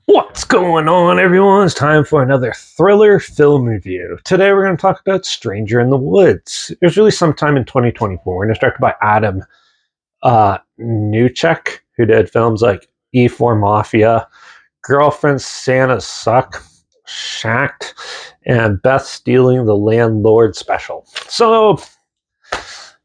What's going on, everyone? It's time for another thriller film review. Today we're going to talk about Stranger in the Woods. It was released sometime in 2024 and it's directed by Adam Newchek, who did films like E4 Mafia, Girlfriend Santa Suck, Shacked, and Beth Stealing the Landlord Special. So,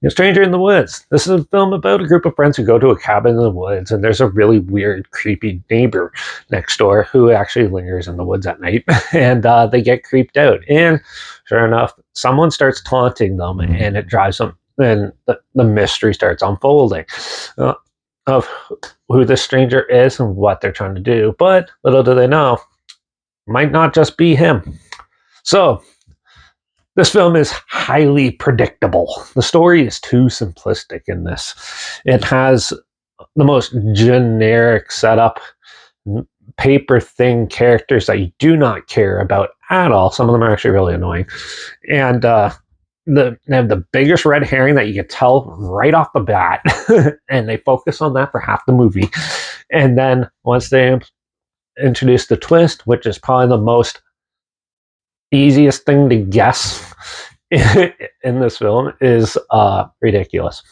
Stranger in the Woods. This is a film about a group of friends who go to a cabin in the woods, and there's a really weird, creepy neighbor next door who actually lingers in the woods at night, and they get creeped out. And sure enough, someone starts taunting them, and it drives them. Then the mystery starts unfolding of who this stranger is and what they're trying to do. But little do they know, might not just be him. So this film is highly predictable. The story is too simplistic in this. It has the most generic setup, paper thin characters that you do not care about at all. Some of them are actually really annoying. And they have the biggest red herring that you can tell right off the bat. And they focus on that for half the movie. And then once they introduce the twist, which is probably the most easiest thing to guess in this film, is ridiculous.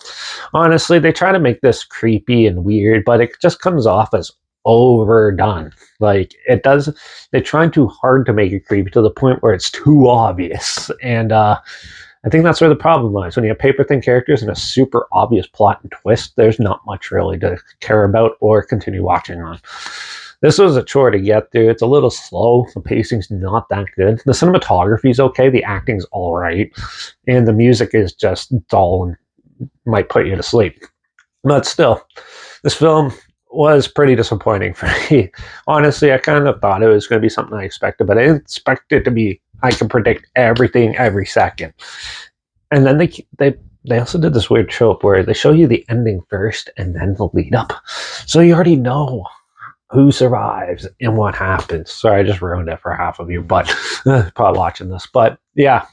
Honestly, they try to make this creepy and weird, but it just comes off as overdone. Like, it does, they try too hard to make it creepy to the point where it's too obvious. And I think that's where the problem lies. When you have paper thin characters and a super obvious plot and twist, there's not much really to care about or continue watching on. This was a chore to get through. It's a little slow. The pacing's not that good. The cinematography's okay. The acting's all right. And the music is just dull and might put you to sleep. But still, this film was pretty disappointing for me. Honestly, I kind of thought it was going to be something I expected, but I didn't expect it to be, I can predict everything every second. And then they also did this weird trope where they show you the ending first and then the lead up. So you already know who survives and what happens. Sorry, I just ruined it for half of you, but probably watching this. But yeah,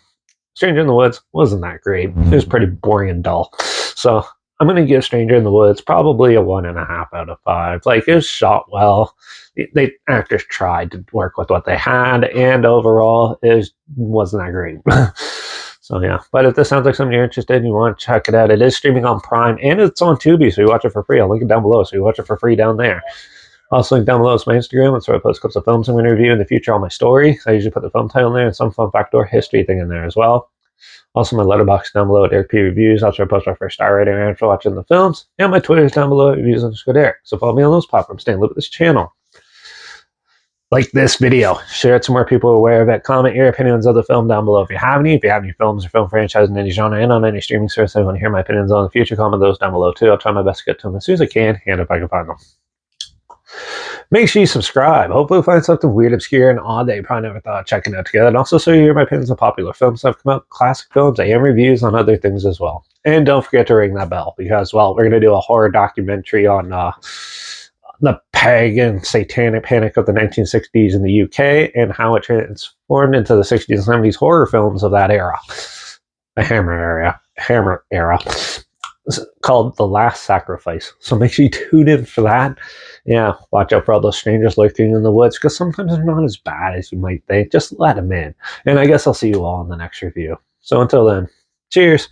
Stranger in the Woods wasn't that great. It was pretty boring and dull. So I'm going to give Stranger in the Woods probably a 1.5 out of 5. Like, it was shot well. The actors tried to work with what they had, and overall, it wasn't that great. So yeah, but if this sounds like something you're interested in, you want to check it out, it is streaming on Prime, and it's on Tubi, so you watch it for free. I'll link it down below, so you watch it for free down there. Also, link down below is my Instagram. That's where I post clips of films I'm going to review in the future on my story. I usually put the film title in there and some fun fact or history thing in there as well. Also, my Letterbox down below at Eric P Reviews. That's where I post my first star rating after watching the films. And my Twitter is down below at reviews_Eric. So follow me on those platforms. Stay in loop with this channel. Like this video. Share it so more people are aware of it. Comment your opinions of the film down below if you have any. If you have any films or film franchises in any genre and on any streaming service I want to hear my opinions on in the future, comment those down below too. I'll try my best to get to them as soon as I can and if I can find them. Make sure you subscribe. Hopefully we'll find something weird, obscure, and odd that you probably never thought of checking out together. And also so you hear my opinions on popular films that have come out, classic films, and reviews on other things as well. And don't forget to ring that bell because, well, we're going to do a horror documentary on the pagan satanic panic of the 1960s in the UK and how it transformed into the 60s and 70s horror films of that era. The Hammer era. Called The Last Sacrifice. So make sure you tune in for that. Yeah, watch out for all those strangers lurking in the woods because sometimes they're not as bad as you might think. Just let them in. And I guess I'll see you all in the next review. So until then, cheers.